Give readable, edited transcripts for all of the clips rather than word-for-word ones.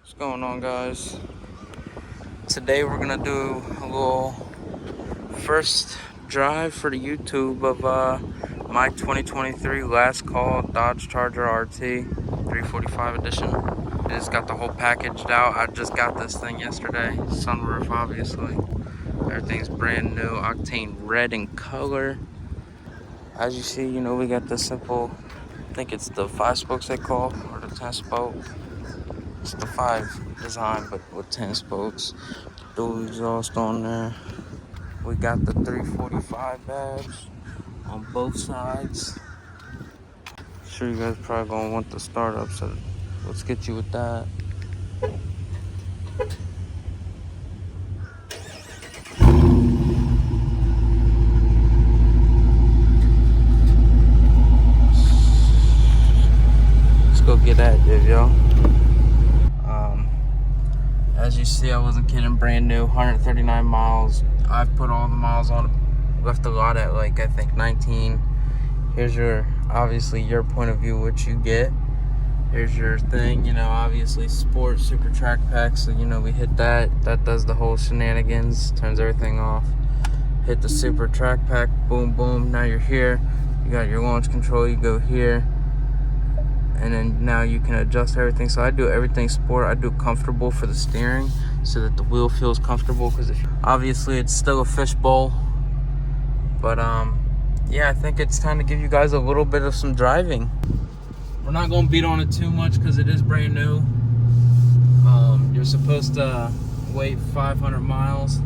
What's going on, guys? Today we're gonna do a little first drive for the YouTube of my 2023 last call Dodge Charger RT 345 edition. I just got the whole packaged out. I just got this thing yesterday. Sunroof, obviously. Everything's brand new, octane red in color. As you see, we got the simple, I think it's the 5 spokes they call, or the 10 spoke. It's the 5 design, but with 10 spokes. Dual exhaust on there. We got the 345 badge on both sides. Sure, you guys probably gonna want the startup, so let's get you with that. Let's go get active, y'all. As you see, I wasn't kidding, brand new, 139 miles. I've put all the miles on it, left the lot at like, I think 19. Here's obviously your point of view, what you get. Here's your thing, obviously sport, super track pack. So, we hit that. That does the whole shenanigans, turns everything off. Hit the super track pack, boom, boom. Now you're here. You got your launch control, you go here. And then now you can adjust everything. So I do everything sport. I do comfortable for the steering so that the wheel feels comfortable, because obviously it's still a fishbowl. But yeah, I think it's time to give you guys a little bit of some driving. We're not going to beat on it too much because it is brand new. You're supposed to wait 500 miles.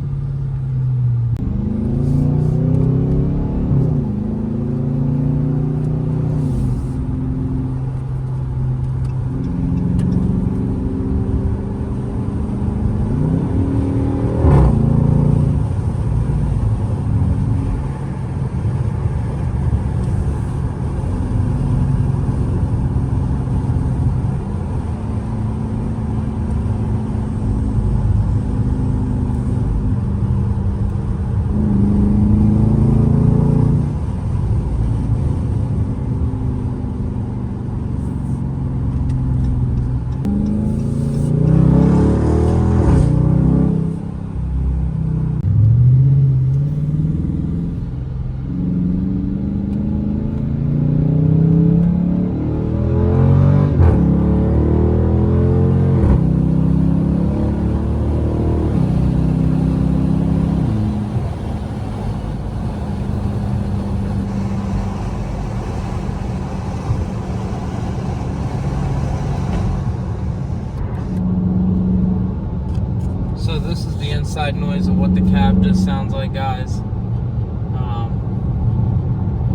So this is the inside noise of what the cab just sounds like, guys.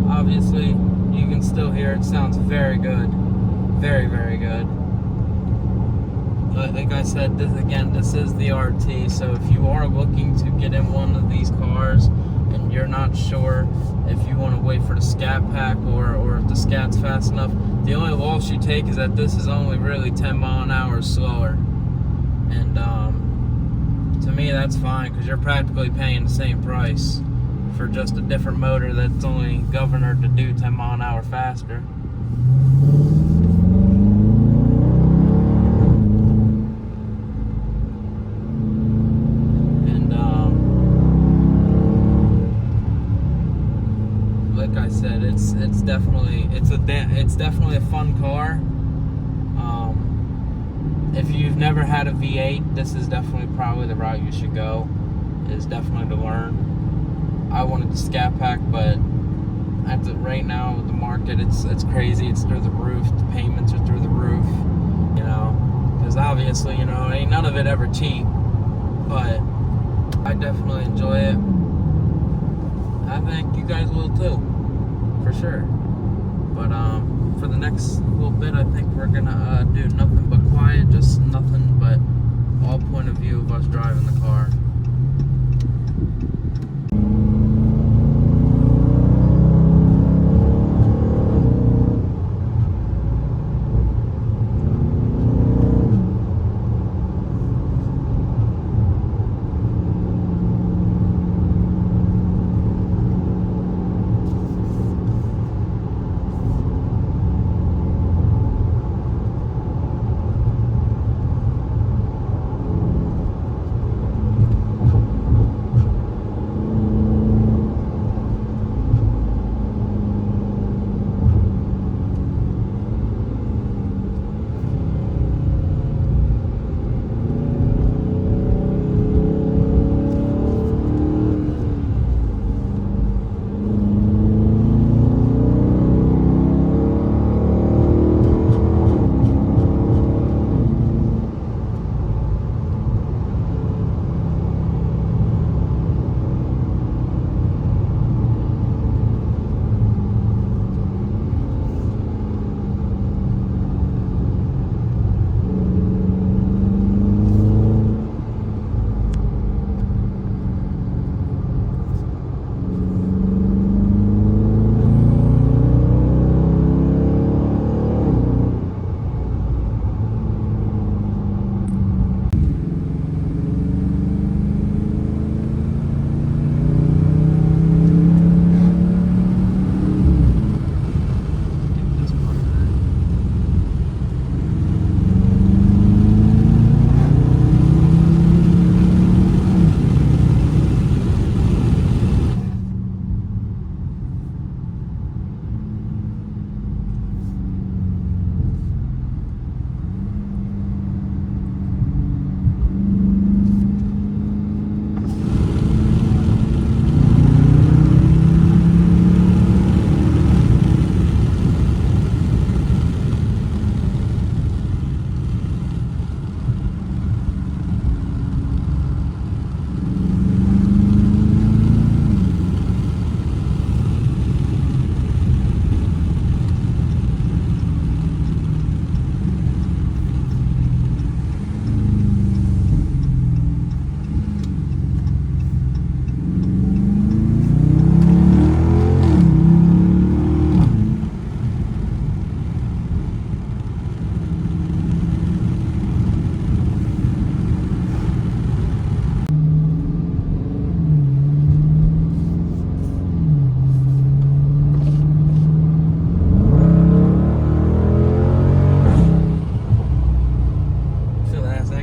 Obviously, you can still hear it. Sounds very good. Very, very good. But like I said, this is the RT. So if you are looking to get in one of these cars and you're not sure if you want to wait for the scat pack or if the scat's fast enough, the only loss you take is that this is only really 10 mile an hour slower. And to me, that's fine, because you're practically paying the same price for just a different motor that's only governed to do 10 mile an hour faster. And like I said, it's definitely a fun car. If you've never had a V8, this is definitely probably the route you should go. Is definitely to learn. I wanted the scat pack, but right now the market, it's crazy. It's through the roof. The payments are through the roof. Because obviously, ain't none of it ever cheap. But I definitely enjoy it. I think you guys will too, for sure. But for the next little bit, I think we're gonna do nothing but quiet, just nothing but all point of view of us driving the car.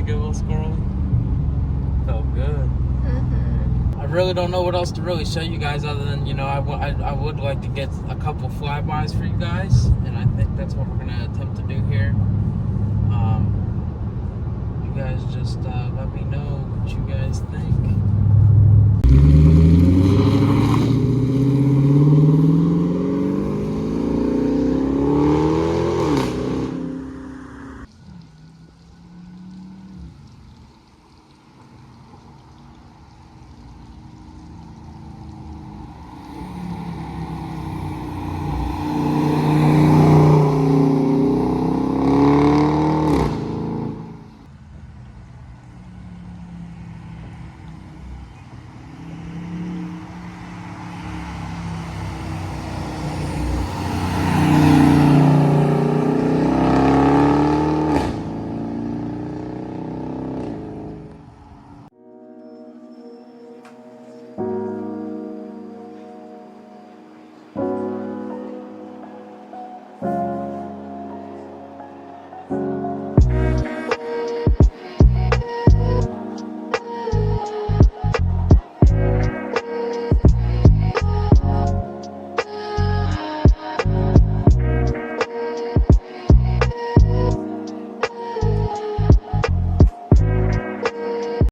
get a little squirrely? Felt good. I really don't know what else to really show you guys other than, you know, I would like to get a couple flybys for you guys, and I think that's what we're going to attempt to do here. You guys just let me know what you guys think.